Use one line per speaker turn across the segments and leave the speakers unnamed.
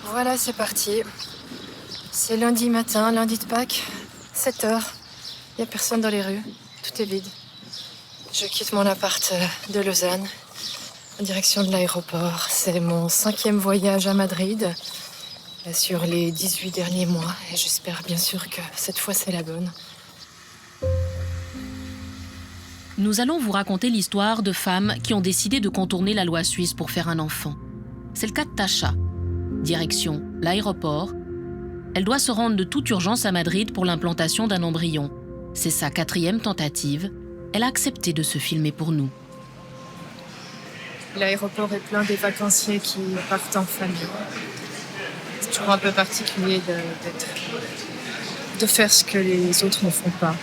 Voilà, c'est parti. C'est lundi matin, lundi de Pâques, 7h. Il n'y a personne dans les rues, tout est vide. Je quitte mon appart de Lausanne en direction de l'aéroport. C'est mon 5e voyage à Madrid sur les 18 derniers mois. Et j'espère bien sûr que cette fois c'est la bonne.
Nous allons vous raconter l'histoire de femmes qui ont décidé de contourner la loi suisse pour faire un enfant. C'est le cas de Tasha. Direction l'aéroport. Elle doit se rendre de toute urgence à Madrid pour l'implantation d'un embryon. C'est sa 4e tentative. Elle a accepté de se filmer pour nous.
L'aéroport est plein des vacanciers qui partent en famille. C'est toujours un peu particulier de faire ce que les autres ne font pas,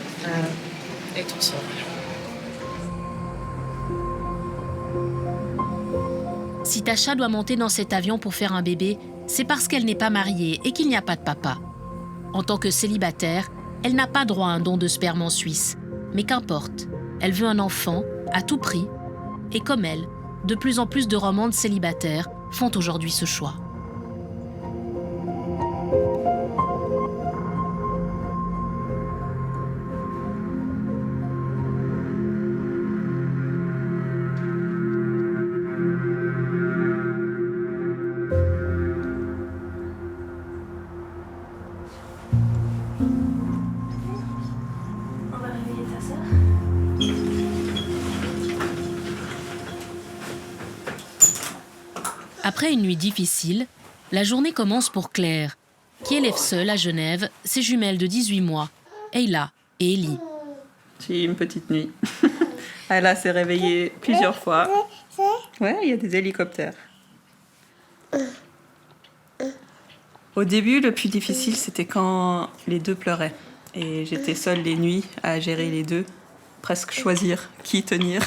et tout ça.
Si Tasha doit monter dans cet avion pour faire un bébé, c'est parce qu'elle n'est pas mariée et qu'il n'y a pas de papa. En tant que célibataire, elle n'a pas droit à un don de sperme en Suisse. Mais qu'importe, elle veut un enfant à tout prix. Et comme elle, de plus en plus de romandes célibataires font aujourd'hui ce choix. Après une nuit difficile, la journée commence pour Claire, qui élève seule à Genève ses jumelles de 18 mois, Ayla et Ellie.
J'ai eu une petite nuit. Ayla s'est réveillée plusieurs fois. Ouais, il y a des hélicoptères. Au début, le plus difficile, c'était quand les deux pleuraient. Et j'étais seule les nuits à gérer les deux, presque choisir qui tenir.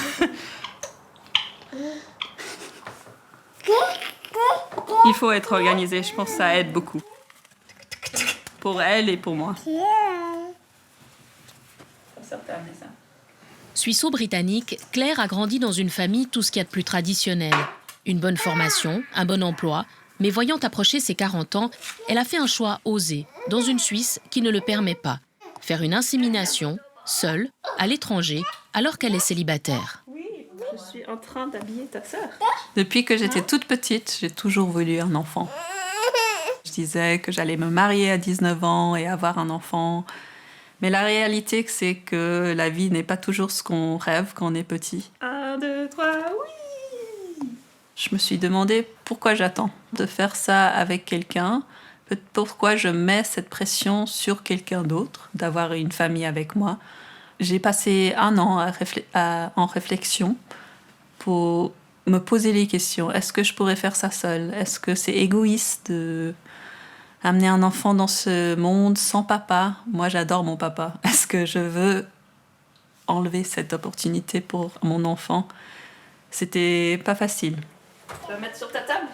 Il faut être organisé, je pense que ça aide beaucoup. Pour elle et pour moi.
Suisseau-britannique, Claire a grandi dans une famille tout ce qu'il y a de plus traditionnel. Une bonne formation, un bon emploi, mais voyant approcher ses 40 ans, elle a fait un choix osé, dans une Suisse qui ne le permet pas. Faire une insémination, seule, à l'étranger, alors qu'elle est célibataire.
Je suis en train d'habiller ta sœur. Depuis que j'étais toute petite, j'ai toujours voulu un enfant. Je disais que j'allais me marier à 19 ans et avoir un enfant. Mais la réalité, c'est que la vie n'est pas toujours ce qu'on rêve quand on est petit. 1, 2, 3, oui! Je me suis demandé pourquoi j'attends de faire ça avec quelqu'un. Pourquoi je mets cette pression sur quelqu'un d'autre, d'avoir une famille avec moi. J'ai passé 1 an en réflexion pour me poser les questions. Est-ce que je pourrais faire ça seule? Est-ce que c'est égoïste d'amener un enfant dans ce monde sans papa? Moi, j'adore mon papa. Est-ce que je veux enlever cette opportunité pour mon enfant? C'était pas facile. Tu vas mettre sur ta table?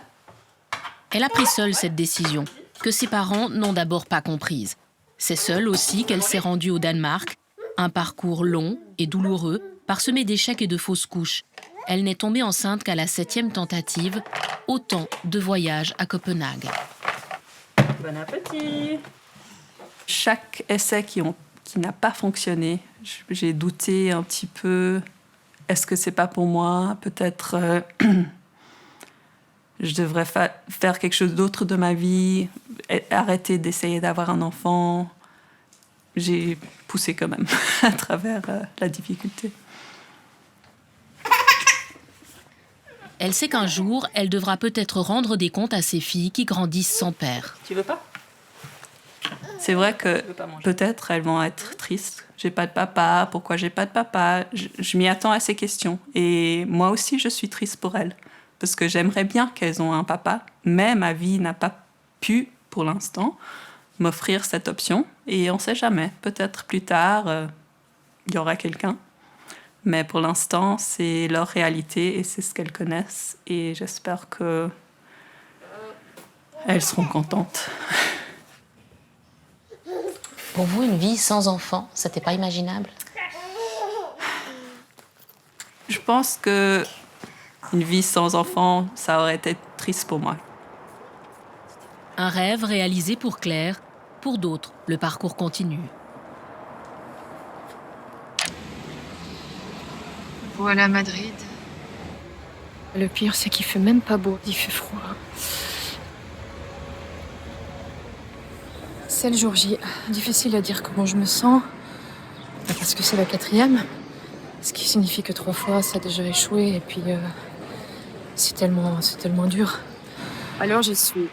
Elle a pris seule cette décision, que ses parents n'ont d'abord pas comprise. C'est seule aussi qu'elle s'est rendue au Danemark. Un parcours long et douloureux, parsemé d'échecs et de fausses couches. Elle n'est tombée enceinte qu'à la 7e tentative, autant de voyages à Copenhague.
Bon appétit! Chaque essai qui n'a pas fonctionné, j'ai douté un petit peu. Est-ce que c'est pas pour moi? Peut-être je devrais faire quelque chose d'autre de ma vie, arrêter d'essayer d'avoir un enfant. J'ai poussé quand même à travers la difficulté.
Elle sait qu'un jour, elle devra peut-être rendre des comptes à ses filles qui grandissent sans père.
Tu veux pas? C'est vrai que peut-être elles vont être tristes. J'ai pas de papa, pourquoi j'ai pas de papa? Je m'y attends à ces questions. Et moi aussi, je suis triste pour elles. Parce que j'aimerais bien qu'elles aient un papa, mais ma vie n'a pas pu, pour l'instant, m'offrir cette option. Et on ne sait jamais. Peut-être plus tard, il y aura quelqu'un. Mais pour l'instant, c'est leur réalité et c'est ce qu'elles connaissent. Et j'espère qu'elles seront contentes.
Pour vous, une vie sans enfant, c'était pas imaginable?
Je pense que une vie sans enfant, ça aurait été triste pour moi.
Un rêve réalisé pour Claire, pour d'autres, le parcours continue.
Voilà Madrid. Le pire, c'est qu'il fait même pas beau, il fait froid. C'est le jour J. Difficile à dire comment je me sens. Parce que c'est la 4e. Ce qui signifie que 3 fois, ça a déjà échoué. Et puis, c'est tellement dur. Alors, j'y suis.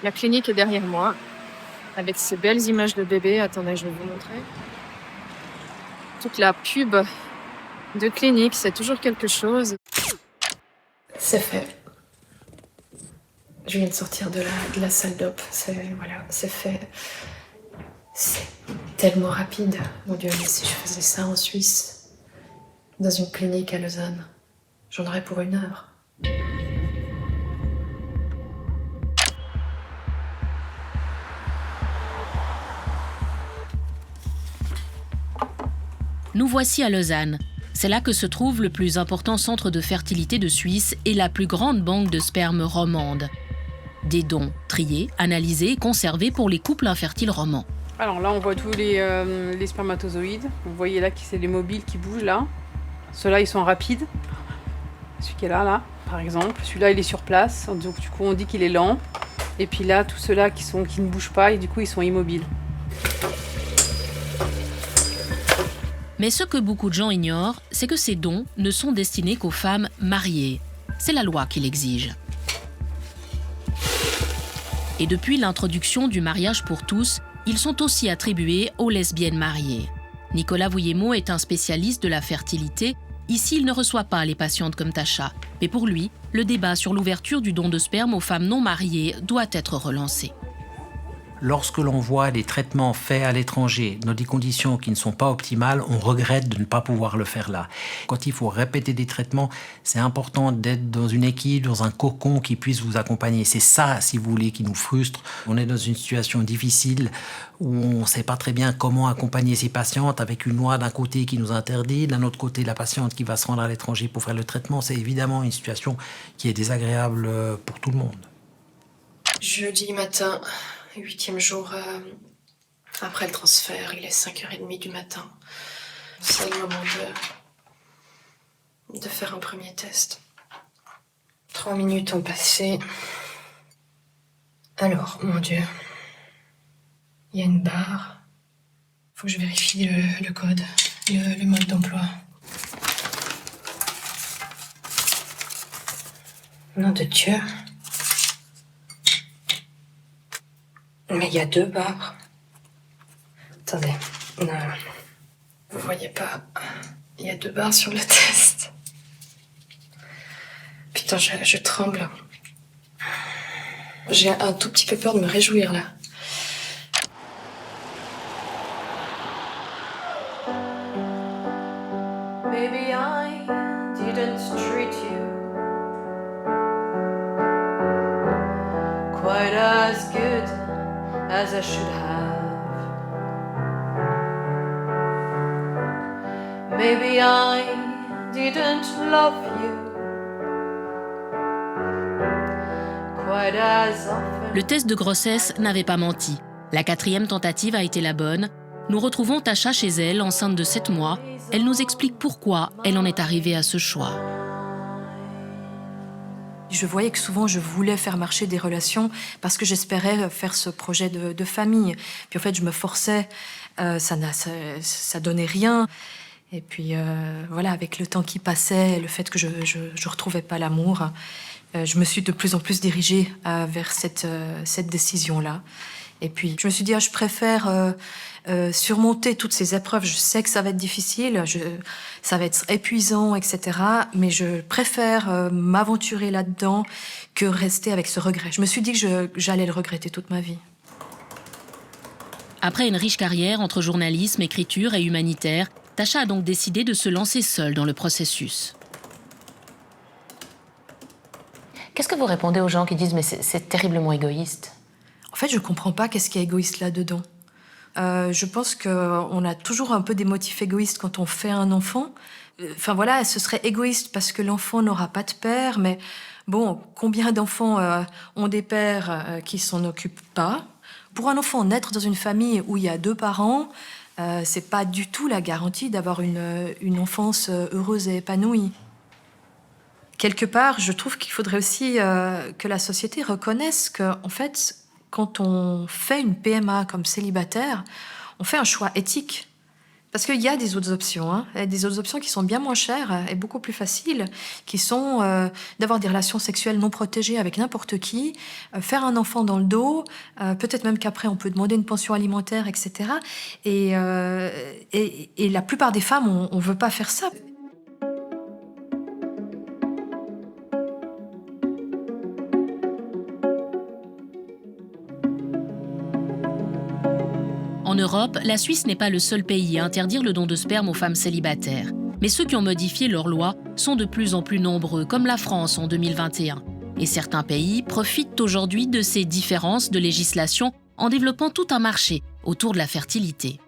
La clinique est derrière moi. Avec ces belles images de bébés. Attendez, je vais vous montrer. Toute la pub de clinique, c'est toujours quelque chose. C'est fait. Je viens de sortir de la salle d'op. C'est fait. C'est tellement rapide. Mon Dieu, mais si je faisais ça en Suisse, dans une clinique à Lausanne, j'en aurais pour 1 heure.
Nous voici à Lausanne. C'est là que se trouve le plus important centre de fertilité de Suisse et la plus grande banque de sperme romande. Des dons triés, analysés et conservés pour les couples infertiles romans.
Alors là, on voit tous les spermatozoïdes. Vous voyez là que c'est les mobiles qui bougent là. Ceux-là, ils sont rapides. Celui qui est là, par exemple. Celui-là, il est sur place. Donc du coup, on dit qu'il est lent. Et puis là, tous ceux-là qui ne bougent pas et du coup, ils sont immobiles.
Mais ce que beaucoup de gens ignorent, c'est que ces dons ne sont destinés qu'aux femmes mariées. C'est la loi qui l'exige. Et depuis l'introduction du mariage pour tous, ils sont aussi attribués aux lesbiennes mariées. Nicolas Vouillemot est un spécialiste de la fertilité. Ici, il ne reçoit pas les patientes comme Tasha. Mais pour lui, le débat sur l'ouverture du don de sperme aux femmes non mariées doit être relancé.
Lorsque l'on voit des traitements faits à l'étranger, dans des conditions qui ne sont pas optimales, on regrette de ne pas pouvoir le faire là. Quand il faut répéter des traitements, c'est important d'être dans une équipe, dans un cocon qui puisse vous accompagner. C'est ça, si vous voulez, qui nous frustre. On est dans une situation difficile où on ne sait pas très bien comment accompagner ces patientes avec une loi d'un côté qui nous interdit, d'un autre côté la patiente qui va se rendre à l'étranger pour faire le traitement. C'est évidemment une situation qui est désagréable pour tout le monde.
Jeudi matin, 8e jour après le transfert, il est 5h30 du matin. C'est le moment de faire un premier test. 3 minutes ont passé. Alors, mon Dieu, il y a une barre. Faut que je vérifie le code, le mode d'emploi. Nom de Dieu. Mais il y a 2 barres. Attendez. Non. Vous voyez pas. Il y a 2 barres sur le test. Putain, je tremble. J'ai un tout petit peu peur de me réjouir, là. Maybe I didn't treat you quite as good as I should have. Maybe I didn't love you quite as often.
Le test de grossesse n'avait pas menti. La 4e tentative a été la bonne. Nous retrouvons Tasha chez elle, enceinte de 7 mois. Elle nous explique pourquoi elle en est arrivée à ce choix.
Je voyais que souvent je voulais faire marcher des relations parce que j'espérais faire ce projet de famille. Puis en fait, je me forçais, ça donnait rien. Et puis voilà, avec le temps qui passait, le fait que je retrouvais pas l'amour, je me suis de plus en plus dirigée vers cette décision-là. Et puis je me suis dit, je préfère surmonter toutes ces épreuves. Je sais que ça va être difficile, ça va être épuisant, etc. Mais je préfère m'aventurer là-dedans que rester avec ce regret. Je me suis dit que j'allais le regretter toute ma vie.
Après une riche carrière entre journalisme, écriture et humanitaire, Tasha a donc décidé de se lancer seule dans le processus.
Qu'est-ce que vous répondez aux gens qui disent « mais c'est terriblement égoïste » ?
En fait, je comprends pas qu'est-ce qui est égoïste là-dedans. Je pense qu'on a toujours un peu des motifs égoïstes quand on fait un enfant. Enfin voilà, ce serait égoïste parce que l'enfant n'aura pas de père, mais Bon, combien d'enfants ont des pères qui s'en occupent pas? Pour un enfant, naître dans une famille où il y a 2 parents, c'est pas du tout la garantie d'avoir une enfance heureuse et épanouie. Quelque part, je trouve qu'il faudrait aussi que la société reconnaisse que, en fait, quand on fait une PMA comme célibataire, on fait un choix éthique. Parce qu'il y a des autres options, hein, et des autres options qui sont bien moins chères et beaucoup plus faciles, qui sont d'avoir des relations sexuelles non protégées avec n'importe qui, faire un enfant dans le dos, peut-être même qu'après on peut demander une pension alimentaire, etc. Et la plupart des femmes, on ne veut pas faire ça.
En Europe, la Suisse n'est pas le seul pays à interdire le don de sperme aux femmes célibataires. Mais ceux qui ont modifié leurs lois sont de plus en plus nombreux, comme la France en 2021. Et certains pays profitent aujourd'hui de ces différences de législation en développant tout un marché autour de la fertilité.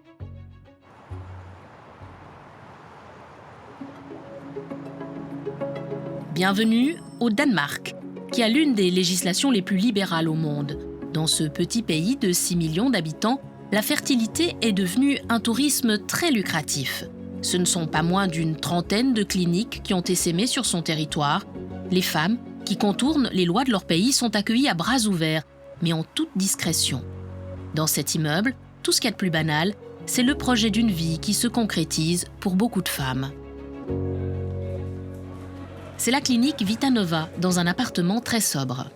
Bienvenue au Danemark, qui a l'une des législations les plus libérales au monde. Dans ce petit pays de 6 millions d'habitants, la fertilité est devenue un tourisme très lucratif. Ce ne sont pas moins d'une trentaine de cliniques qui ont essaimé sur son territoire. Les femmes qui contournent les lois de leur pays sont accueillies à bras ouverts, mais en toute discrétion. Dans cet immeuble, tout ce qu'il y a de plus banal, c'est le projet d'une vie qui se concrétise pour beaucoup de femmes. C'est la clinique Vitanova, dans un appartement très sobre.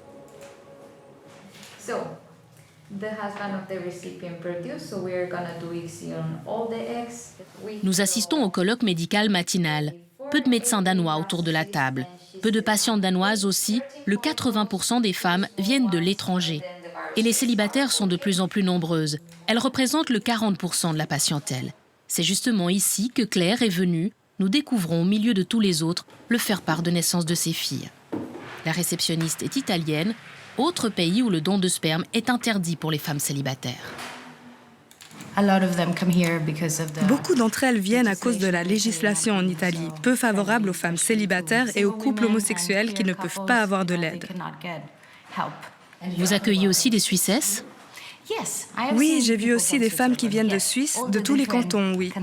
Nous assistons au colloque médical matinal. Peu de médecins danois autour de la table. Peu de patientes danoises aussi. Le 80% des femmes viennent de l'étranger. Et les célibataires sont de plus en plus nombreuses. Elles représentent le 40% de la patientèle. C'est justement ici que Claire est venue. Nous découvrons au milieu de tous les autres le faire-part de naissance de ses filles. La réceptionniste est italienne, autre pays où le don de sperme est interdit pour les femmes célibataires.
Beaucoup d'entre elles viennent à cause de la législation en Italie, peu favorable aux femmes célibataires et aux couples homosexuels qui ne peuvent pas avoir de l'aide.
Vous accueillez aussi des Suissesses ?
Oui, j'ai vu aussi des femmes qui viennent de Suisse, de tous les cantons, oui.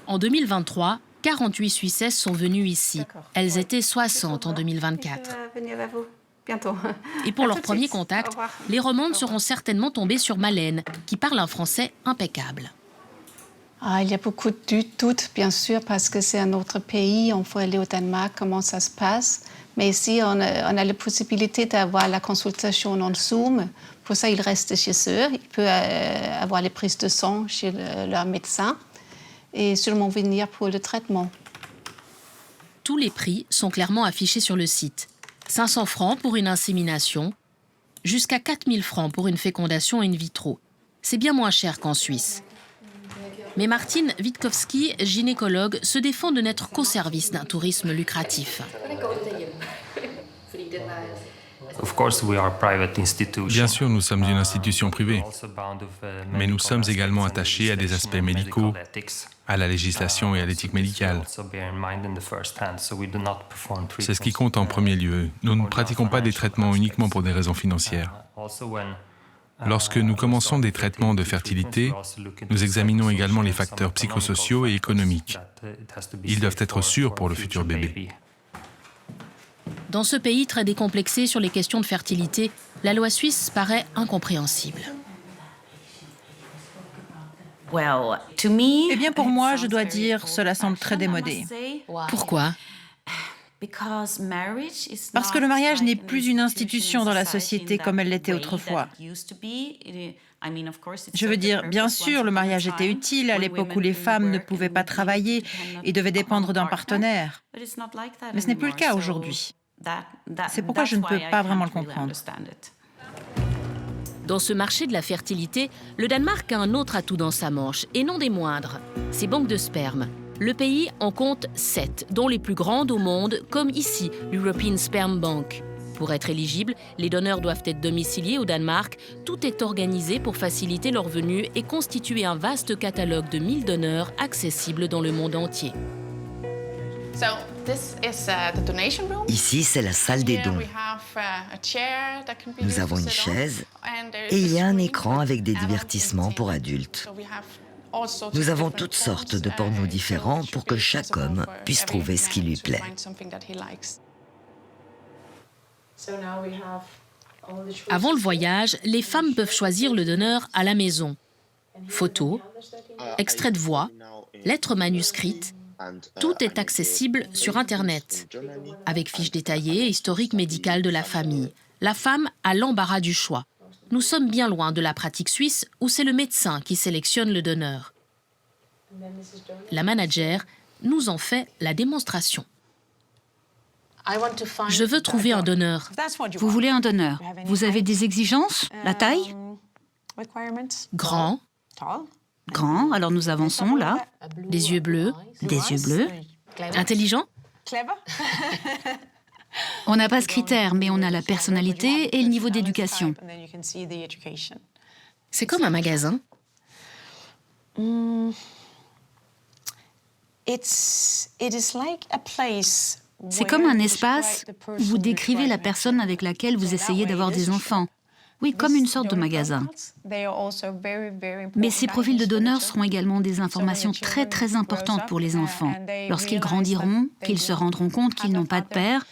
En 2023, 48 Suissesses sont venues ici. Elles étaient 60 en 2024. Et pour leur premier contact, les Romandes seront certainement tombées sur Malène, qui parle un français impeccable.
Il y a beaucoup de doutes, bien sûr, parce que c'est un autre pays. On faut aller au Danemark, comment ça se passe. Mais ici, on a la possibilité d'avoir la consultation en Zoom. Pour ça, ils restent chez eux. Ils peuvent avoir les prises de sang chez leur médecin et seulement venir pour le traitement.
Tous les prix sont clairement affichés sur le site. 500 francs pour une insémination, jusqu'à 4000 francs pour une fécondation in vitro. C'est bien moins cher qu'en Suisse. Mais Martine Witkowski, gynécologue, se défend de n'être qu'au service d'un tourisme lucratif.
Bien sûr, nous sommes une institution privée, mais nous sommes également attachés à des aspects médicaux, à la législation et à l'éthique médicale. C'est ce qui compte en premier lieu. Nous ne pratiquons pas des traitements uniquement pour des raisons financières. Lorsque nous commençons des traitements de fertilité, nous examinons également les facteurs psychosociaux et économiques. Ils doivent être sûrs pour le futur bébé.
Dans ce pays très décomplexé sur les questions de fertilité, la loi suisse paraît incompréhensible.
Eh bien, pour moi, je dois dire, cela semble très démodé.
Pourquoi ?
Parce que le mariage n'est plus une institution dans la société comme elle l'était autrefois. Je veux dire, bien sûr, le mariage était utile à l'époque où les femmes ne pouvaient pas travailler et devaient dépendre d'un partenaire. Mais ce n'est plus le cas aujourd'hui. C'est pourquoi je ne peux pas vraiment le comprendre.
Dans ce marché de la fertilité, le Danemark a un autre atout dans sa manche, et non des moindres, ses banques de sperme. Le pays en compte 7, dont les plus grandes au monde, comme ici, l'European Sperm Bank. Pour être éligibles, les donneurs doivent être domiciliés au Danemark. Tout est organisé pour faciliter leur venue et constituer un vaste catalogue de 1000 donneurs accessibles dans le monde entier.
Ici, c'est la salle des dons. Nous avons une chaise et il y a un écran avec des divertissements pour adultes. Nous avons toutes sortes de pornos différents pour que chaque homme puisse trouver ce qui lui plaît.
Avant le voyage, les femmes peuvent choisir le donneur à la maison. Photos, extraits de voix, lettres manuscrites, tout est accessible sur Internet, avec fiches détaillées et historique médical de la famille. La femme a l'embarras du choix. Nous sommes bien loin de la pratique suisse où c'est le médecin qui sélectionne le donneur. La manager nous en fait la démonstration. Je veux trouver un donneur.
Vous voulez un donneur. Vous avez des exigences? La taille?
Grand.
Grand, alors nous avançons là.
Des yeux bleus.
Des yeux bleus.
Intelligent.
On n'a pas ce critère, mais on a la personnalité et le niveau d'éducation.
C'est comme un magasin.
C'est comme un espace où vous décrivez la personne avec laquelle vous essayez d'avoir des enfants. Oui, comme une sorte de magasin. Mais ces profils de donneurs seront également des informations très très importantes pour les enfants. Lorsqu'ils grandiront, qu'ils se rendront compte qu'ils n'ont pas de père,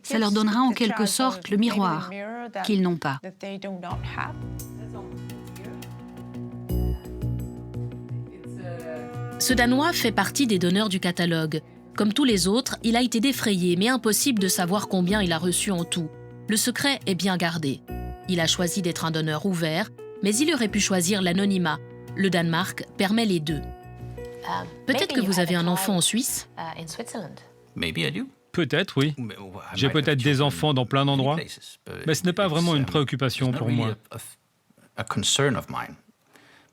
ça leur donnera en quelque sorte le miroir qu'ils n'ont pas.
Ce Danois fait partie des donneurs du catalogue. Comme tous les autres, il a été défrayé, mais impossible de savoir combien il a reçu en tout. Le secret est bien gardé. Il a choisi d'être un donneur ouvert, mais il aurait pu choisir l'anonymat. Le Danemark permet les deux. Peut-être que vous avez un enfant en Suisse?
Peut-être, oui. J'ai peut-être des enfants dans plein d'endroits, mais ce n'est pas vraiment une préoccupation pour moi.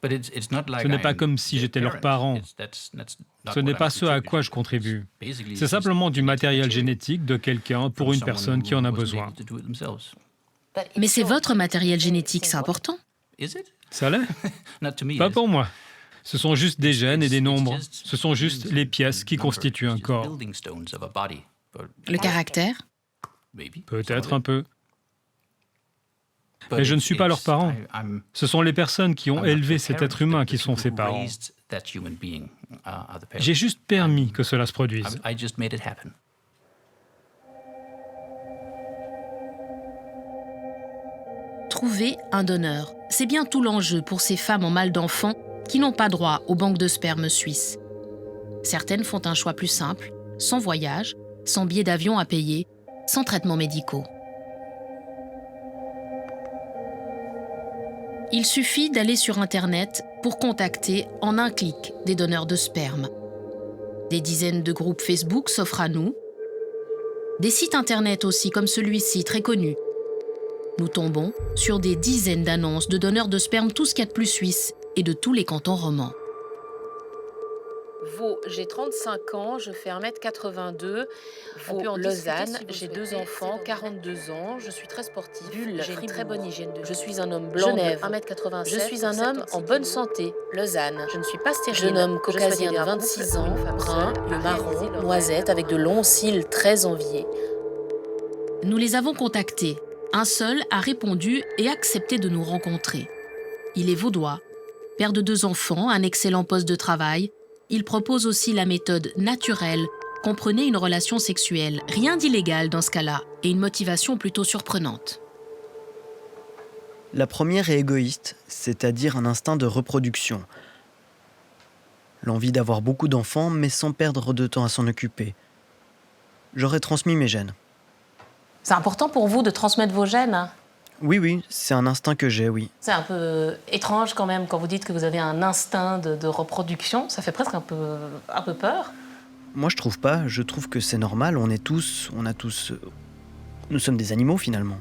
Ce n'est pas comme si j'étais leur parent. Ce n'est pas ce à quoi je contribue. C'est simplement du matériel génétique de quelqu'un pour une personne qui en a besoin.
Mais c'est votre matériel génétique, c'est important.
Ça l'est? Pas pour moi. Ce sont juste des gènes et des nombres. Ce sont juste les pièces qui constituent un corps.
Le caractère?
Peut-être un peu. Mais je ne suis pas leurs parents. Ce sont les personnes qui ont élevé cet être humain qui sont ses parents. J'ai juste permis que cela se produise.
Trouver un donneur, c'est bien tout l'enjeu pour ces femmes en mal d'enfants qui n'ont pas droit aux banques de sperme suisses. Certaines font un choix plus simple, sans voyage, sans billet d'avion à payer, sans traitements médicaux. Il suffit d'aller sur Internet pour contacter en un clic des donneurs de sperme. Des dizaines de groupes Facebook s'offrent à nous. Des sites Internet aussi, comme celui-ci, très connu. Nous tombons sur des dizaines d'annonces de donneurs de sperme, tout ce qu'il y a de plus suisse et de tous les cantons romans. Vaud, j'ai 35 ans, je fais 1m82. Vaud, Lausanne, j'ai 2 enfants, 42 ans, je suis très sportive. Bulle, j'ai une très bonne hygiène de vie. Je suis un homme blanc, Genève, 1m87. Je suis un homme en bonne santé. Lausanne, je ne suis pas stérile. Jeune homme caucasien de 26 ans, brun, yeux marron, noisette, avec de longs cils très enviés. Nous les avons contactés. Un seul a répondu et accepté de nous rencontrer. Il est vaudois, père de 2 enfants, un excellent poste de travail. Il propose aussi la méthode naturelle, comprenez une relation sexuelle. Rien d'illégal dans ce cas-là, et une motivation plutôt surprenante.
La première est égoïste, c'est-à-dire un instinct de reproduction. L'envie d'avoir beaucoup d'enfants, mais sans perdre de temps à s'en occuper. J'aurais transmis mes gènes.
C'est important pour vous de transmettre vos gènes?
Oui, c'est un instinct que j'ai, oui.
C'est un peu étrange quand même quand vous dites que vous avez un instinct de reproduction. Ça fait presque un peu peur.
Moi, je trouve pas. Je trouve que c'est normal. Nous sommes des animaux, finalement.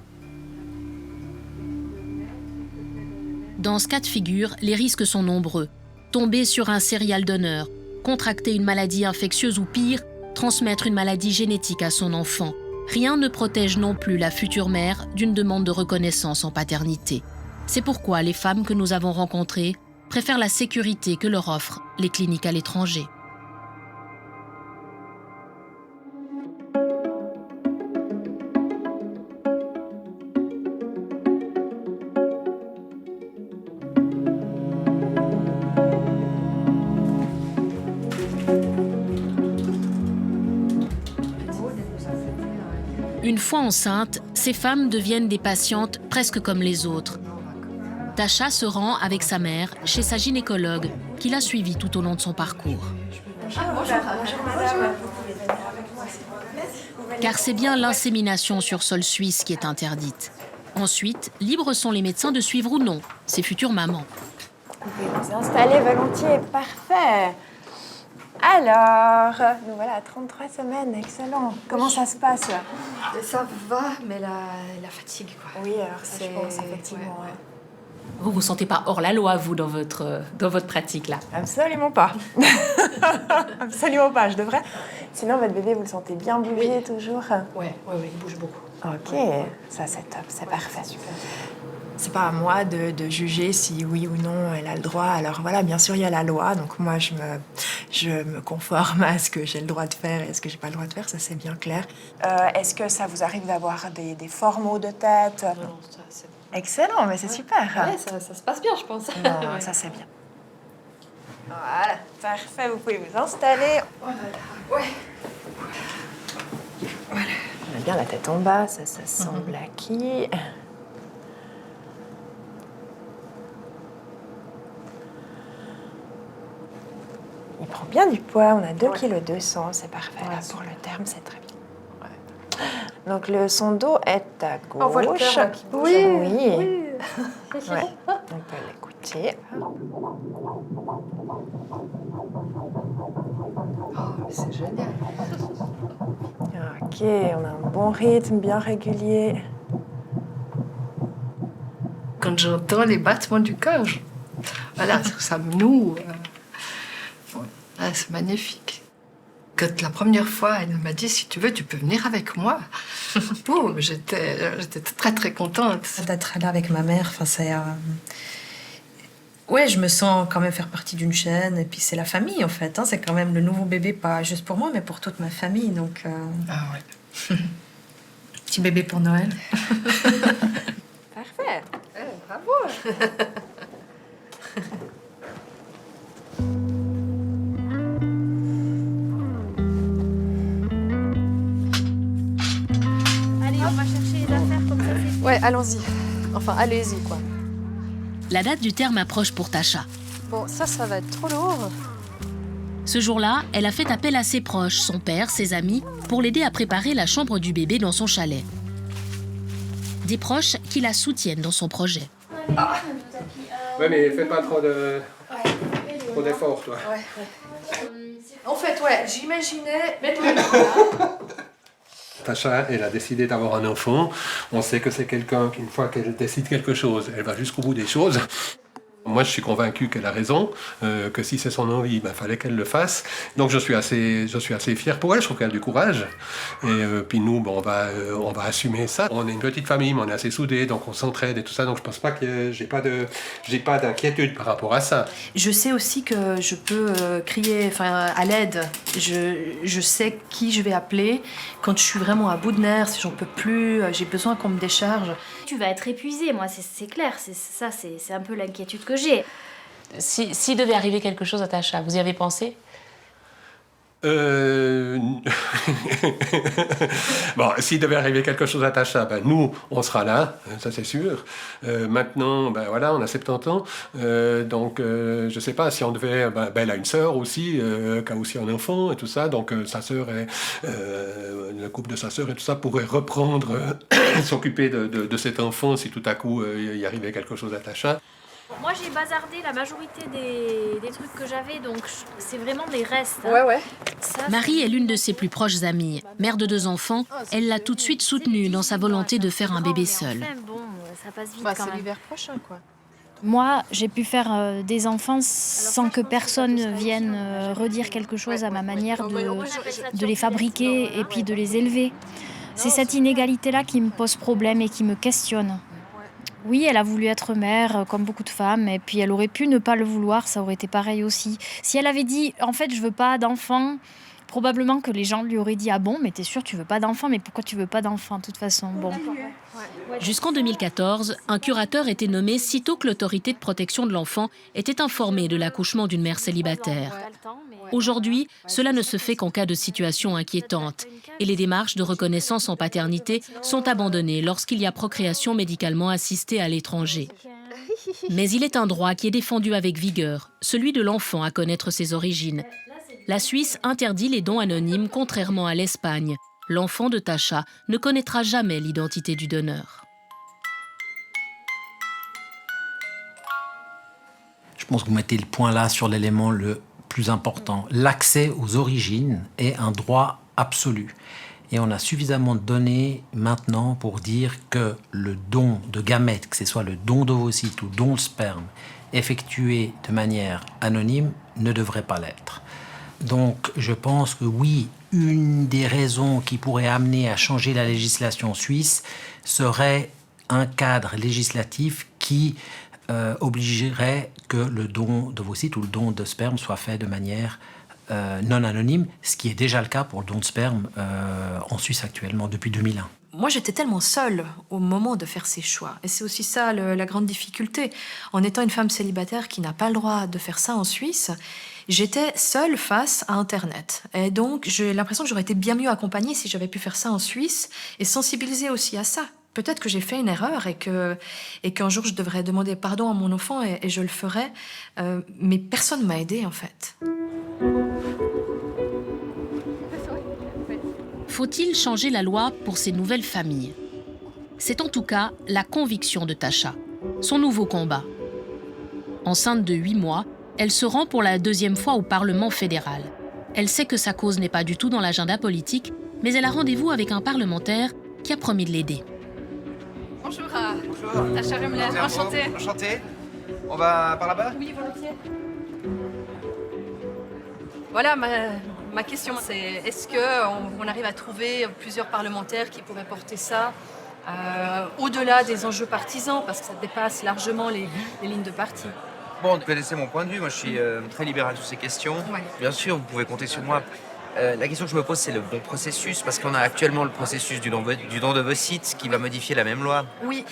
Dans ce cas de figure, les risques sont nombreux. Tomber sur un serial donneur, contracter une maladie infectieuse ou pire, transmettre une maladie génétique à son enfant. Rien ne protège non plus la future mère d'une demande de reconnaissance en paternité. C'est pourquoi les femmes que nous avons rencontrées préfèrent la sécurité que leur offrent les cliniques à l'étranger. fois enceintes, ces femmes deviennent des patientes presque comme les autres. Tasha se rend avec sa mère chez sa gynécologue qui l'a suivie tout au long de son parcours.
Bonjour madame.
Car c'est bien l'insémination sur sol suisse qui est interdite. Ensuite, libres sont les médecins de suivre ou non ces futures mamans.
Vous pouvez vous installer volontiers, parfait. Alors, nous voilà à 33 semaines, excellent. Comment ça se passe?
Ça va, mais la fatigue, quoi.
Oui, alors c'est... Je pense, effectivement, ouais.
Vous vous sentez pas hors la loi, vous, dans votre pratique, là?
Absolument pas. Absolument pas, je devrais. Sinon, votre bébé, vous le sentez bien bouger toujours?
Oui, il bouge beaucoup.
Ok, ça c'est top, c'est parfait.
Super.
C'est pas à moi de juger si oui ou non elle a le droit. Alors voilà, bien sûr, il y a la loi, donc moi je me conforme à ce que j'ai le droit de faire et ce que j'ai pas le droit de faire, ça c'est bien clair. Est-ce que ça vous arrive d'avoir des forts maux de tête?
Non, ça c'est bon.
Excellent, mais c'est super.
Ouais, ça se passe bien, je pense.
Non, ça c'est bien. Voilà, parfait, vous pouvez vous installer.
Voilà, ouais. Voilà.
On a bien la tête en bas, ça semble acquis. Il prend bien du poids, on a 2,2 kg, c'est parfait. Là, pour le terme, c'est très bien. Ouais. Donc son dos est à gauche.
On voit le cœur là, qui bouge.
Oui.
Ouais.
On peut l'écouter.
Oh, c'est génial.
Ok, on a un bon rythme, bien régulier.
Quand j'entends les battements du cœur, voilà, ça me noue. Ah, c'est magnifique. Quand la première fois, elle m'a dit, si tu veux, tu peux venir avec moi. Boum, j'étais très très contente.
D'être là avec ma mère, enfin, c'est... Ouais, je me sens quand même faire partie d'une chaîne. Et puis c'est la famille, en fait. Hein, c'est quand même le nouveau bébé, pas juste pour moi, mais pour toute ma famille. Donc,
Ah ouais. Petit bébé pour Noël.
Parfait.
Bravo.
Allez, on va chercher les affaires comme ça.
Ouais, allons-y. Enfin, allez-y, quoi.
La date du terme approche pour Tasha.
Bon, ça va être trop lourd.
Ce jour-là, elle a fait appel à ses proches, son père, ses amis, pour l'aider à préparer la chambre du bébé dans son chalet. Des proches qui la soutiennent dans son projet.
Ah. Ouais, mais fais pas trop d'efforts, toi.
Ouais. En fait, ouais, j'imaginais mettre le là.
Tasha, elle a décidé d'avoir un enfant. On sait que c'est quelqu'un qu'une fois qu'elle décide quelque chose, elle va jusqu'au bout des choses. Moi, je suis convaincu qu'elle a raison, que si c'est son envie, il fallait qu'elle le fasse. Donc, je suis assez fier pour elle. Je trouve qu'elle a du courage. Et puis nous, on va assumer ça. On est une petite famille, mais on est assez soudés, donc on s'entraide et tout ça. Donc, je pense pas que j'ai pas d'inquiétude par rapport à ça.
je sais aussi que je peux crier à l'aide. Je sais qui je vais appeler quand je suis vraiment à bout de nerfs, si j'en peux plus, j'ai besoin qu'on me décharge.
Tu vas être épuisée, moi, c'est clair. C'est un peu l'inquiétude que j'ai.
S'il devait arriver quelque chose à Tasha, vous y avez pensé?
Bon, s'il devait arriver quelque chose à Tasha, nous, on sera là, ça c'est sûr. Maintenant, voilà, on a 70 ans, donc je sais pas si on devait... elle a une sœur aussi, qui a aussi un enfant et tout ça, donc sa sœur, le couple de sa sœur et tout ça pourrait reprendre, s'occuper de cet enfant si tout à coup il y arrivait quelque chose à Tasha.
Moi, j'ai bazardé la majorité des trucs que j'avais, donc c'est vraiment des restes.
Ouais.
Marie est l'une de ses plus proches amies. Mère de 2 enfants, elle l'a tout de suite soutenue dans sa volonté de faire un bébé seul.
Enfin, bon, ça passe vite quand
C'est
même.
l'hiver prochain, quoi.
Moi, j'ai pu faire des enfants sans que personne vienne redire quelque chose à ma manière de les fabriquer et puis de les élever. C'est cette inégalité-là qui me pose problème et qui me questionne. Oui, elle a voulu être mère, comme beaucoup de femmes, et puis elle aurait pu ne pas le vouloir, ça aurait été pareil aussi. Si elle avait dit, en fait, je veux pas d'enfant, probablement que les gens lui auraient dit, ah bon, mais t'es sûre, tu veux pas d'enfant, mais pourquoi tu veux pas d'enfant, de toute façon, bon.
Jusqu'en 2014, un curateur était nommé sitôt que l'autorité de protection de l'enfant était informée de l'accouchement d'une mère célibataire. Aujourd'hui, cela ne se fait qu'en cas de situation inquiétante et les démarches de reconnaissance en paternité sont abandonnées lorsqu'il y a procréation médicalement assistée à l'étranger. Mais il est un droit qui est défendu avec vigueur, celui de l'enfant à connaître ses origines. La Suisse interdit les dons anonymes contrairement à l'Espagne. L'enfant de Tasha ne connaîtra jamais l'identité du donneur.
Je pense que vous mettez le point là sur l'élément le plus important. L'accès aux origines est un droit absolu. Et on a suffisamment de données maintenant pour dire que le don de gamètes, que ce soit le don d'ovocytes ou don de sperme, effectué de manière anonyme, ne devrait pas l'être. Donc je pense que oui, une des raisons qui pourrait amener à changer la législation suisse serait un cadre législatif qui obligerait que le don d'ovocytes ou le don de sperme soit fait de manière non anonyme, ce qui est déjà le cas pour le don de sperme en Suisse actuellement depuis 2001.
Moi, j'étais tellement seule au moment de faire ces choix. Et c'est aussi ça la grande difficulté. En étant une femme célibataire qui n'a pas le droit de faire ça en Suisse, j'étais seule face à Internet. Et donc, j'ai l'impression que j'aurais été bien mieux accompagnée si j'avais pu faire ça en Suisse et sensibiliser aussi à ça. Peut-être que j'ai fait une erreur et qu'un jour, je devrais demander pardon à mon enfant et je le ferai. Mais personne ne m'a aidée, en fait.
Faut-il changer la loi pour ces nouvelles familles? C'est en tout cas la conviction de Tasha, son nouveau combat. Enceinte de 8 mois, elle se rend pour la 2e fois au Parlement fédéral. Elle sait que sa cause n'est pas du tout dans l'agenda politique, mais elle a rendez-vous avec un parlementaire qui a promis de l'aider.
Bonjour. Bonjour. Tasha Rumler, enchantée.
Enchantée. On va par là-bas?
Oui, volontiers. Voilà, ma question, c'est est-ce qu'on arrive à trouver plusieurs parlementaires qui pourraient porter ça au-delà des enjeux partisans, parce que ça dépasse largement les lignes de parti.
Bon, vous connaissez mon point de vue, moi je suis très libéral sur ces questions. Ouais. Bien sûr, vous pouvez compter sur moi. La question que je me pose, c'est le bon processus, parce qu'on a actuellement le processus du don d'ovocytes qui va modifier la même loi.
Oui,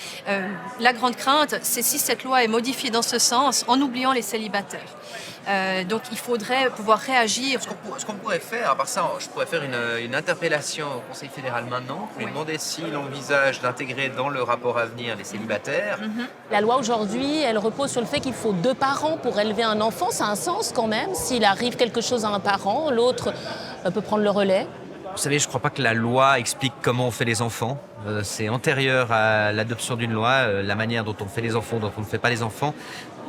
la grande crainte, c'est si cette loi est modifiée dans ce sens, en oubliant les célibataires. Donc il faudrait pouvoir réagir.
Ce qu'on pourrait faire, à part ça, je pourrais faire une interpellation au Conseil fédéral maintenant, pour lui demander s'il envisage d'intégrer dans le rapport à venir les célibataires.
La loi aujourd'hui, elle repose sur le fait qu'il faut 2 parents pour élever un enfant. Ça a un sens quand même. S'il arrive quelque chose à un parent, l'autre peut prendre le relais.
Vous savez, je ne crois pas que la loi explique comment on fait les enfants. C'est antérieur à l'adoption d'une loi, la manière dont on fait les enfants, dont on ne fait pas les enfants.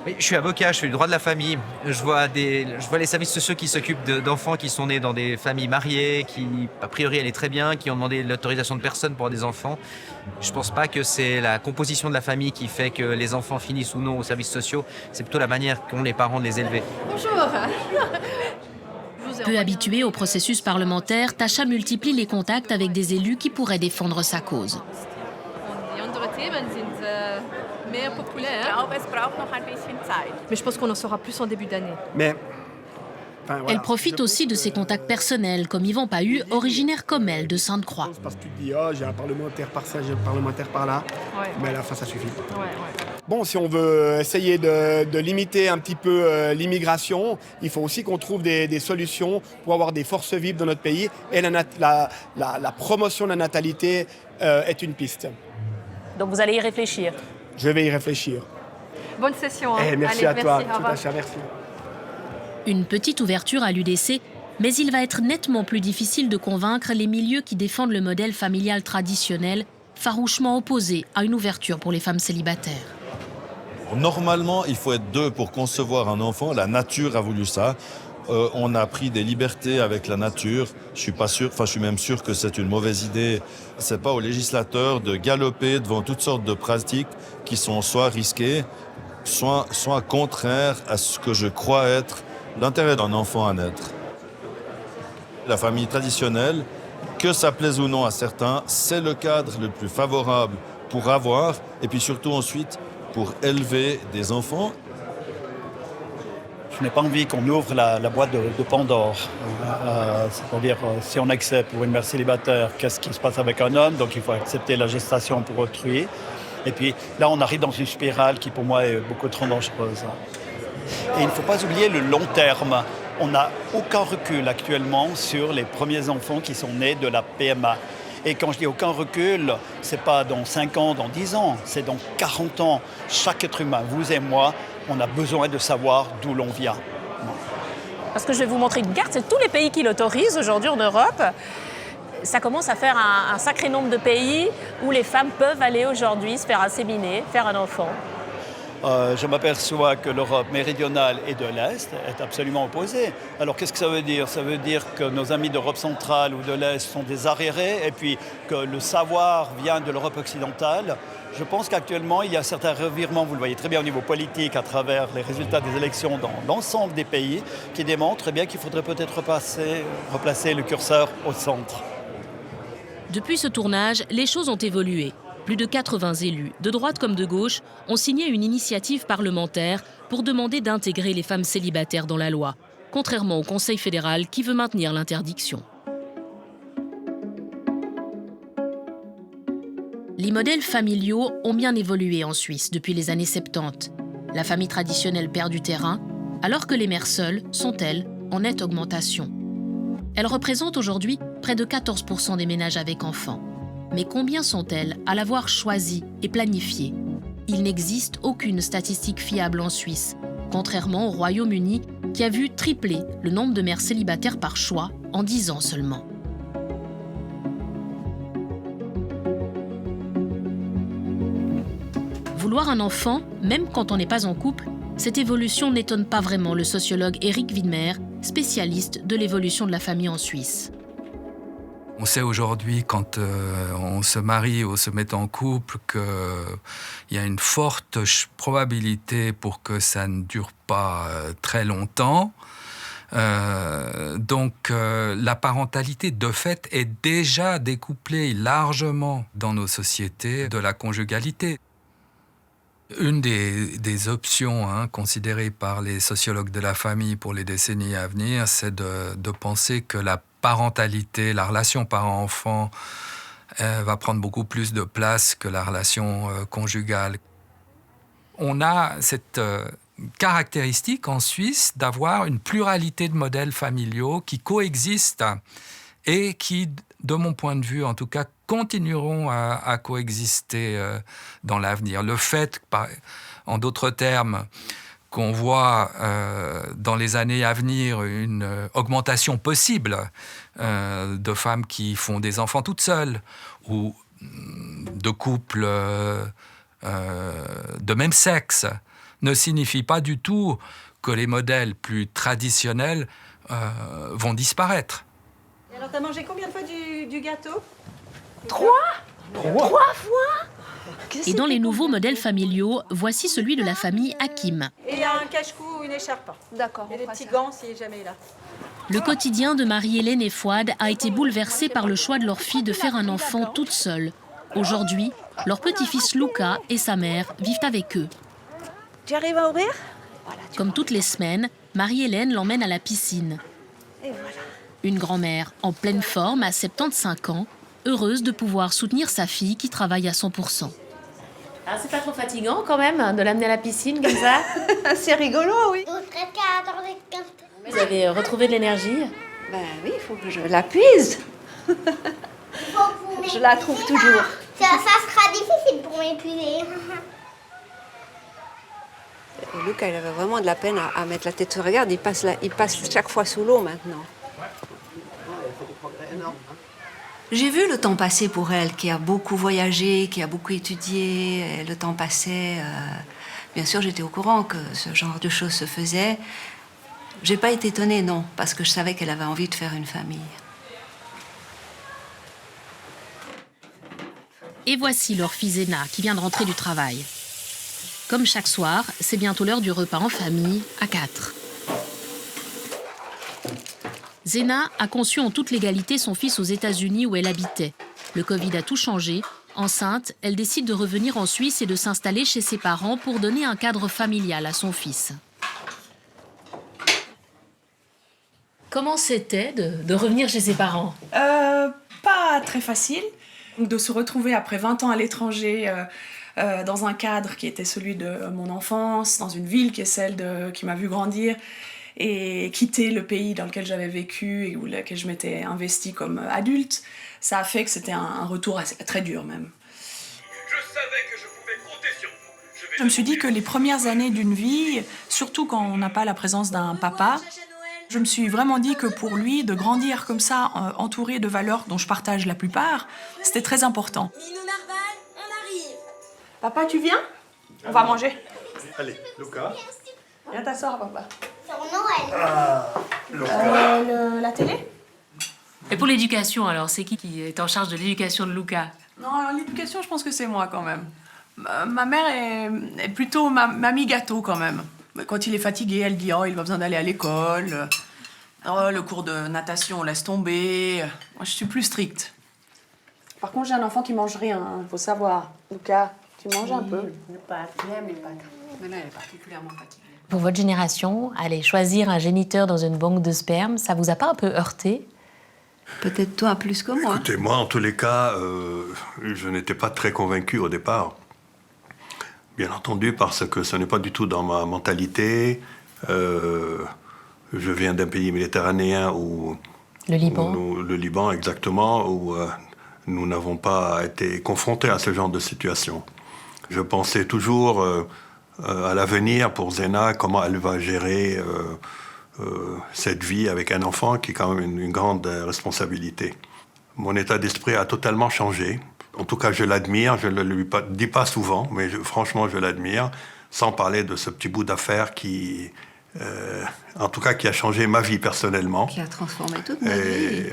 Mais je suis avocat, je fais du droit de la famille. Je vois les services sociaux qui s'occupent d'enfants qui sont nés dans des familles mariées, qui, a priori, allaient très bien, qui ont demandé l'autorisation de personne pour avoir des enfants. Je ne pense pas que c'est la composition de la famille qui fait que les enfants finissent ou non aux services sociaux. C'est plutôt la manière qu'ont les parents de les élever.
Bonjour.
Peu habituée au processus parlementaire, Tasha multiplie les contacts avec des élus qui pourraient défendre sa cause.
Mais je pense qu'on en saura plus en début d'année.
Elle profite aussi de ses contacts personnels, comme Yvan Pahu, originaire comme elle de Sainte-Croix.
Parce que tu te dis, j'ai un parlementaire par ça, j'ai un parlementaire par là, mais à la fin, ça suffit. Bon, si on veut essayer de limiter un petit peu l'immigration, il faut aussi qu'on trouve des solutions pour avoir des forces vives dans notre pays. Et la promotion de la natalité est une piste.
Donc vous allez y réfléchir?
Je vais y réfléchir.
Bonne session.
Merci à toi, Tasha, merci.
Une petite ouverture à l'UDC, mais il va être nettement plus difficile de convaincre les milieux qui défendent le modèle familial traditionnel, farouchement opposé à une ouverture pour les femmes célibataires.
Normalement, il faut être 2 pour concevoir un enfant. La nature a voulu ça. On a pris des libertés avec la nature. Je suis même sûr que c'est une mauvaise idée. C'est pas aux législateurs de galoper devant toutes sortes de pratiques qui sont soit risquées, soit contraires à ce que je crois être l'intérêt d'un enfant à naître. La famille traditionnelle, que ça plaise ou non à certains, c'est le cadre le plus favorable pour avoir, et puis surtout ensuite pour élever des enfants.
Je n'ai pas envie qu'on ouvre la boîte de Pandore. C'est-à-dire, si on accepte pour une mère célibataire, qu'est-ce qui se passe avec un homme? Donc il faut accepter la gestation pour autrui. Et puis là, on arrive dans une spirale qui, pour moi, est beaucoup trop dangereuse. Et il ne faut pas oublier le long terme. On n'a aucun recul actuellement sur les premiers enfants qui sont nés de la PMA. Et quand je dis aucun recul, ce n'est pas dans 5 ans, dans 10 ans, c'est dans 40 ans. Chaque être humain, vous et moi, on a besoin de savoir d'où l'on vient.
Parce que je vais vous montrer une carte, c'est tous les pays qui l'autorisent aujourd'hui en Europe. Ça commence à faire un sacré nombre de pays où les femmes peuvent aller aujourd'hui se faire inséminer, faire un enfant.
Je m'aperçois que l'Europe méridionale et de l'Est est absolument opposée. Alors qu'est-ce que ça veut dire? Ça veut dire que nos amis d'Europe centrale ou de l'Est sont des arriérés et puis que le savoir vient de l'Europe occidentale. Je pense qu'actuellement, il y a certains revirements, vous le voyez très bien au niveau politique, à travers les résultats des élections dans l'ensemble des pays, qui démontrent bien qu'il faudrait peut-être replacer le curseur au centre.
Depuis ce tournage, les choses ont évolué. Plus de 80 élus, de droite comme de gauche, ont signé une initiative parlementaire pour demander d'intégrer les femmes célibataires dans la loi, contrairement au Conseil fédéral qui veut maintenir l'interdiction. Les modèles familiaux ont bien évolué en Suisse depuis les années 70. La famille traditionnelle perd du terrain, alors que les mères seules sont, elles, en nette augmentation. Elles représentent aujourd'hui près de 14% des ménages avec enfants. Mais combien sont-elles à l'avoir choisi et planifié? Il n'existe aucune statistique fiable en Suisse, contrairement au Royaume-Uni qui a vu tripler le nombre de mères célibataires par choix en 10 ans seulement. Vouloir un enfant, même quand on n'est pas en couple, cette évolution n'étonne pas vraiment le sociologue Eric Widmer, spécialiste de l'évolution de la famille en Suisse.
On sait aujourd'hui, quand on se marie ou se met en couple, qu'il y a une forte probabilité pour que ça ne dure pas très longtemps. Donc la parentalité, de fait, est déjà découplée largement dans nos sociétés de la conjugalité. Une des options considérées par les sociologues de la famille pour les décennies à venir, c'est de penser que la parentalité, la relation parent-enfant va prendre beaucoup plus de place que la relation conjugale. On a cette caractéristique en Suisse d'avoir une pluralité de modèles familiaux qui coexistent et qui, de mon point de vue en tout cas, continueront à coexister dans l'avenir. Le fait, en d'autres termes, qu'on voit dans les années à venir une augmentation possible de femmes qui font des enfants toutes seules ou de couples de même sexe, ne signifie pas du tout que les modèles plus traditionnels vont disparaître.
Et alors, t'as mangé combien de fois du gâteau?
3 fois?
Et dans les nouveaux modèles familiaux, voici celui de la famille Hakim.
Et il y a un cache-cou ou une écharpe. D'accord. Et des petits gants s'il jamais là.
Le quotidien de Marie-Hélène et Fouad a été bouleversé par le choix de leur fille de faire un enfant toute seule. Aujourd'hui, leur petit-fils Luca et sa mère vivent avec eux.
Tu arrives à ouvrir?
Comme toutes les semaines, Marie-Hélène l'emmène à la piscine.
Et voilà.
Une grand-mère en pleine forme à 75 ans, heureuse de pouvoir soutenir sa fille qui travaille à 100%.
Ah, c'est pas trop fatigant quand même de l'amener à la piscine comme ça?
C'est rigolo, oui.
Vous avez retrouvé de l'énergie?
Ben oui, il faut que je la puise. Je la trouve toujours.
Ça sera difficile pour m'épuiser.
Lucas, il avait vraiment de la peine à mettre la tête. Regarde, il passe chaque fois sous l'eau maintenant.
J'ai vu le temps passer pour elle, qui a beaucoup voyagé, qui a beaucoup étudié. Et le temps passait. Bien sûr, j'étais au courant que ce genre de choses se faisait. J'ai pas été étonnée, non, parce que je savais qu'elle avait envie de faire une famille.
Et voici leur fille Zena, qui vient de rentrer du travail. Comme chaque soir, c'est bientôt l'heure du repas en famille, à 4. Zena a conçu en toute légalité son fils aux États-Unis où elle habitait. Le Covid a tout changé. Enceinte, elle décide de revenir en Suisse et de s'installer chez ses parents pour donner un cadre familial à son fils.
Comment c'était de revenir chez ses parents?
Pas très facile. De se retrouver après 20 ans à l'étranger, dans un cadre qui était celui de mon enfance, dans une ville qui est celle qui m'a vu grandir, et quitter le pays dans lequel j'avais vécu et où lequel je m'étais investie comme adulte, ça a fait que c'était un retour très dur même.
Je savais que je pouvais compter sur vous.
Je me suis dit que les premières années d'une vie, surtout quand on n'a pas la présence d'un papa, je me suis vraiment dit que pour lui, de grandir comme ça, entouré de valeurs dont je partage la plupart, c'était très important.
Minou Narval, on arrive.
Papa, tu viens? On va manger.
Allez, Lucas.
Viens t'asseoir, papa.
Sur Noël.
La télé?
Et pour l'éducation, alors, c'est qui est en charge de l'éducation de Luca?
Non, alors l'éducation, je pense que c'est moi quand même. Ma mère est plutôt mamie gâteau quand même. Quand il est fatigué, elle dit « Oh, il a besoin d'aller à l'école. Oh, le cours de natation, on laisse tomber. » Moi, je suis plus stricte. Par contre, j'ai un enfant qui mange rien, il faut savoir. Lucas, tu manges un peu.
Mais là, elle est particulièrement fatiguée.
Pour votre génération, aller choisir un géniteur dans une banque de sperme, ça vous a pas un peu heurté?
Peut-être toi plus que moi.
Écoutez, moi, en tous les cas, je n'étais pas très convaincu au départ. Bien entendu, parce que ce n'est pas du tout dans ma mentalité. Je viens d'un pays méditerranéen où...
Le Liban.
Le Liban, exactement, où nous n'avons pas été confrontés à ce genre de situation. Je pensais toujours à l'avenir pour Zena, comment elle va gérer cette vie avec un enfant qui est quand même une grande responsabilité. Mon état d'esprit a totalement changé. En tout cas, je l'admire, je ne le lui dis pas souvent, mais franchement, je l'admire, sans parler de ce petit bout d'affaire qui, en tout cas, qui a changé ma vie personnellement.
Qui a transformé toute ma vie.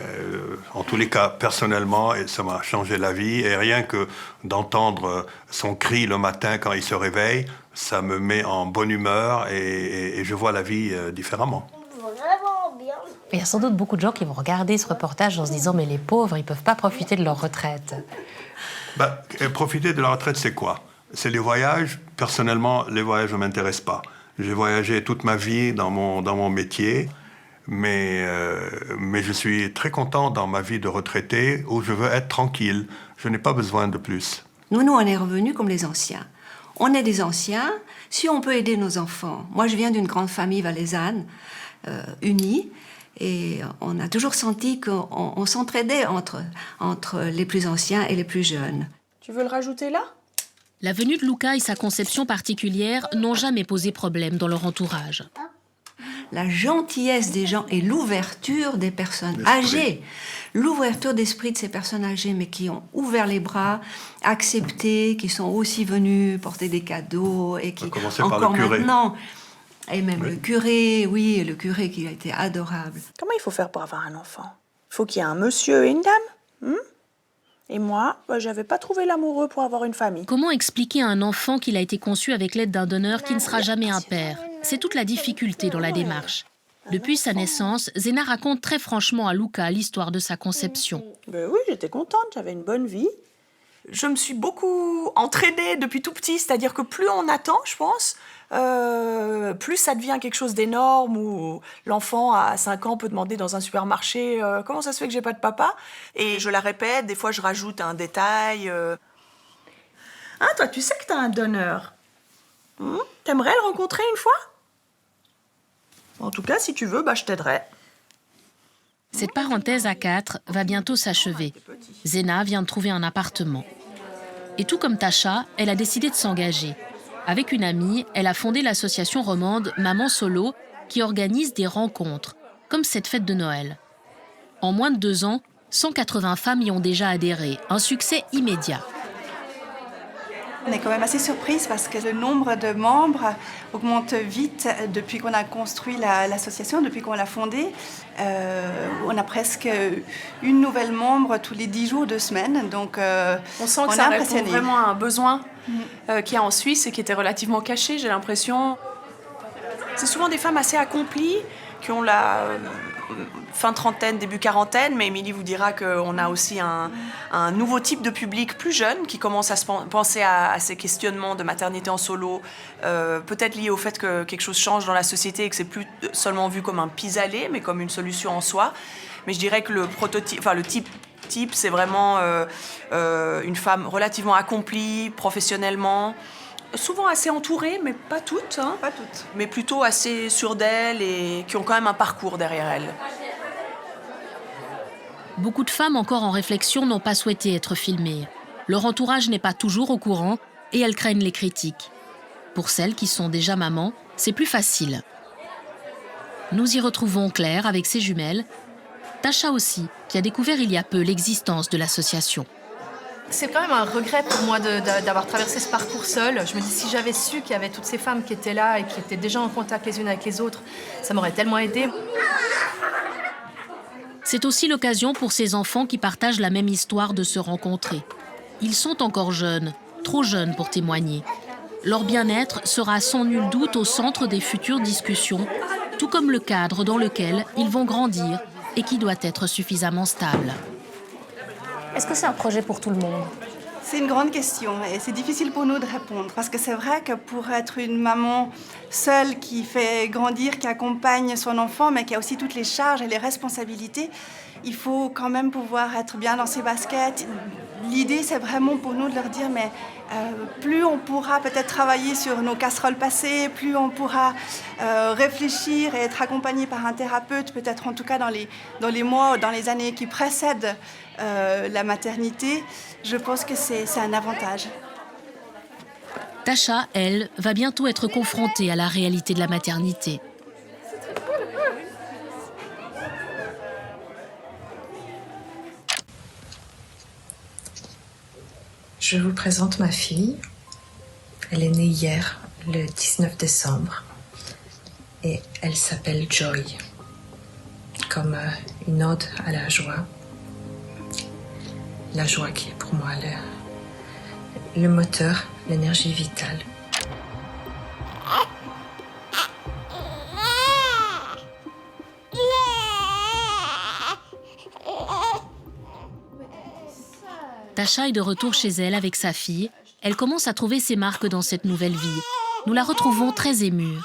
En tous les cas, personnellement, ça m'a changé la vie. Et rien que d'entendre son cri le matin quand il se réveille, ça me met en bonne humeur et je vois la vie différemment.
Vraiment bien.
Il y a sans doute beaucoup de gens qui vont regarder ce reportage en se disant « Mais les pauvres, ils peuvent pas profiter de leur retraite. »
Profiter de la retraite, c'est quoi? C'est les voyages. Personnellement, les voyages ne m'intéressent pas. J'ai voyagé toute ma vie dans mon métier, mais je suis très content dans ma vie de retraité où je veux être tranquille. Je n'ai pas besoin de plus.
Nous, on est revenus comme les anciens. On est des anciens. Si on peut aider nos enfants... Moi, je viens d'une grande famille valaisanne, unie, et on a toujours senti qu'on s'entraidait entre les plus anciens et les plus jeunes.
Tu veux le rajouter là?
La venue de Luca et sa conception particulière n'ont jamais posé problème dans leur entourage.
La gentillesse des gens et l'ouverture des personnes âgées. L'ouverture d'esprit de ces personnes âgées, mais qui ont ouvert les bras, accepté, qui sont aussi venus porter des cadeaux et qui, encore maintenant... Et même le curé, oui, le curé qui a été adorable.
Comment il faut faire pour avoir un enfant? Il faut qu'il y ait un monsieur et une dame. Et moi, j'avais pas trouvé l'amoureux pour avoir une famille.
Comment expliquer à un enfant qu'il a été conçu avec l'aide d'un donneur qui ne sera jamais un père? C'est toute la difficulté dans la démarche. Depuis sa naissance, Zena raconte très franchement à Luca l'histoire de sa conception.
Oui, j'étais contente, j'avais une bonne vie. Je me suis beaucoup entraînée depuis tout petit, c'est-à-dire que plus on attend, je pense, plus ça devient quelque chose d'énorme, où l'enfant à 5 ans peut demander dans un supermarché « Comment ça se fait que j'ai pas de papa ?» Et je la répète, des fois je rajoute un détail. Ah, toi, tu sais que t'as un donneur. T'aimerais le rencontrer une fois? En tout cas, si tu veux, je t'aiderai.
Cette parenthèse à 4 va bientôt s'achever. Zena vient de trouver un appartement. Et tout comme Tasha, elle a décidé de s'engager. Avec une amie, elle a fondé l'association romande Maman Solo, qui organise des rencontres, comme cette fête de Noël. En moins de 2 ans, 180 femmes y ont déjà adhéré. Un succès immédiat.
On est quand même assez surprise parce que le nombre de membres augmente vite depuis qu'on a construit l'association, depuis qu'on l'a fondée. On a presque une nouvelle membre tous les 10 jours, 2 semaines. Donc,
on sent que ça répond vraiment à un besoin qu'il y a en Suisse et qui était relativement caché, j'ai l'impression. C'est souvent des femmes assez accomplies qui ont la fin trentaine, début quarantaine, mais Émilie vous dira qu'on a aussi un nouveau type de public plus jeune qui commence à se penser à ces questionnements de maternité en solo, peut-être lié au fait que quelque chose change dans la société et que c'est plus seulement vu comme un pis-aller, mais comme une solution en soi. Mais je dirais que le type, c'est vraiment une femme relativement accomplie professionnellement, souvent assez entourées, mais pas toutes. Hein.
Pas toutes.
Mais plutôt assez sûres d'elles et qui ont quand même un parcours derrière elles.
Beaucoup de femmes encore en réflexion n'ont pas souhaité être filmées. Leur entourage n'est pas toujours au courant et elles craignent les critiques. Pour celles qui sont déjà mamans, c'est plus facile. Nous y retrouvons Claire avec ses jumelles, Tasha aussi, qui a découvert il y a peu l'existence de l'association.
C'est quand même un regret pour moi d'avoir traversé ce parcours seul. Je me dis, si j'avais su qu'il y avait toutes ces femmes qui étaient là et qui étaient déjà en contact les unes avec les autres, ça m'aurait tellement aidée.
C'est aussi l'occasion pour ces enfants qui partagent la même histoire de se rencontrer. Ils sont encore jeunes, trop jeunes pour témoigner. Leur bien-être sera sans nul doute au centre des futures discussions, tout comme le cadre dans lequel ils vont grandir et qui doit être suffisamment stable.
Est-ce que c'est un projet pour tout le monde ?
C'est une grande question et c'est difficile pour nous de répondre parce que c'est vrai que pour être une maman seule qui fait grandir, qui accompagne son enfant mais qui a aussi toutes les charges et les responsabilités, il faut quand même pouvoir être bien dans ses baskets. L'idée, c'est vraiment pour nous de leur dire, mais plus on pourra peut-être travailler sur nos casseroles passées, plus on pourra réfléchir et être accompagné par un thérapeute, peut-être en tout cas dans les mois, dans les années qui précèdent la maternité, je pense que c'est un avantage.
Tasha, elle, va bientôt être confrontée à la réalité de la maternité.
Je vous présente ma fille. Elle est née hier, le 19 décembre. Et elle s'appelle Joy. Comme une ode à la joie. La joie qui est pour moi le moteur, l'énergie vitale.
Tasha est de retour chez elle avec sa fille. Elle commence à trouver ses marques dans cette nouvelle vie. Nous la retrouvons très émue.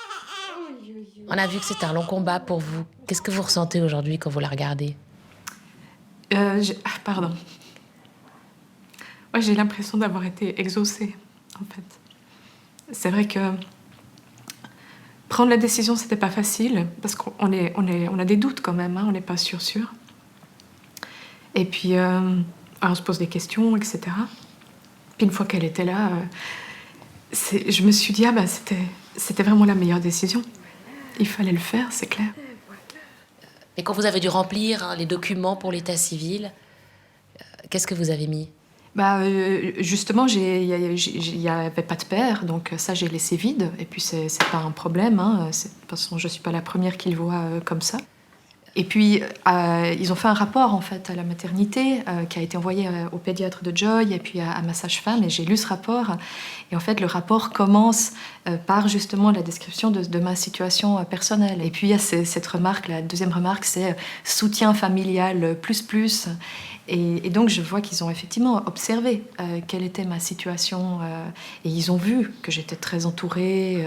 On a vu que c'était un long combat pour vous. Qu'est-ce que vous ressentez aujourd'hui quand vous la regardez ?
Pardon. Moi, j'ai l'impression d'avoir été exaucée, en fait. C'est vrai que prendre la décision, c'était pas facile, parce qu'on a des doutes quand même, hein, on n'est pas sûr. Et puis, on se pose des questions, etc. Puis une fois qu'elle était là, je me suis dit, c'était vraiment la meilleure décision. Il fallait le faire, c'est clair.
Et quand vous avez dû remplir les documents pour l'état civil, qu'est-ce que vous avez mis ?
Justement, il n'y avait pas de père, donc ça, j'ai laissé vide. Et puis, c'est pas un problème. Hein. De toute façon, je ne suis pas la première qui le voit comme ça. Et puis, ils ont fait un rapport, en fait, à la maternité, qui a été envoyé au pédiatre de Joy et puis à ma sage-femme. Et j'ai lu ce rapport. Et en fait, le rapport commence par, justement, la description de ma situation personnelle. Et puis, il y a cette remarque, la deuxième remarque, c'est soutien familial plus. Et donc, je vois qu'ils ont effectivement observé quelle était ma situation. Et ils ont vu que j'étais très entourée.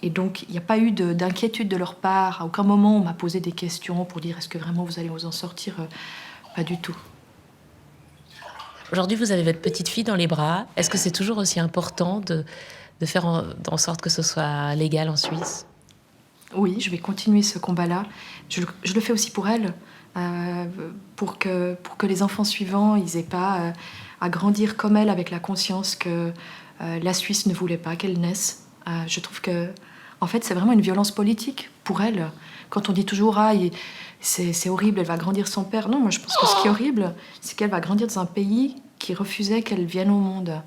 Et donc, il n'y a pas eu d'inquiétude de leur part. À aucun moment, on m'a posé des questions pour dire « Est-ce que vraiment vous allez vous en sortir ?» Pas du tout.
Aujourd'hui, vous avez votre petite fille dans les bras. Est-ce que c'est toujours aussi important de faire en sorte que ce soit légal en Suisse ?
Oui, je vais continuer ce combat-là. Je le fais aussi pour elle, pour que les enfants suivants, ils n'aient pas à grandir comme elle, avec la conscience que la Suisse ne voulait pas qu'elle naisse. Je trouve que, en fait, c'est vraiment une violence politique pour elle. Quand on dit toujours c'est horrible, elle va grandir sans père. Non, moi je pense que ce qui est horrible, c'est qu'elle va grandir dans un pays qui refusait qu'elle vienne au monde.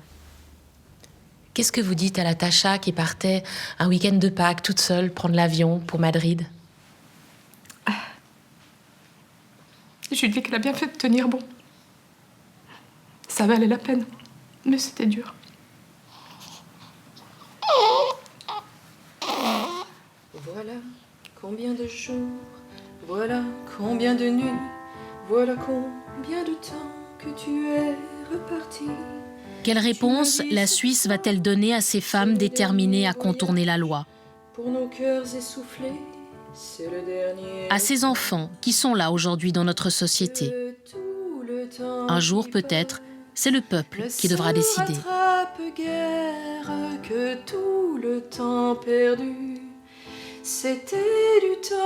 Qu'est-ce que vous dites à la Tasha qui partait un week-end de Pâques toute seule prendre l'avion pour Madrid ?
Je lui dis qu'elle a bien fait de tenir bon. Ça valait la peine, mais c'était dur. Voilà combien de jours, voilà combien de nuits, voilà combien de temps que tu es reparti.
Quelle réponse la Suisse va-t-elle donner à ces femmes déterminées à contourner la loi ?
Pour nos cœurs essoufflés, c'est le dernier.
À ces enfants qui sont là aujourd'hui dans notre société. Un jour peut-être, C'est le peuple qui devra décider.
Que tout le temps perdu, c'était du temps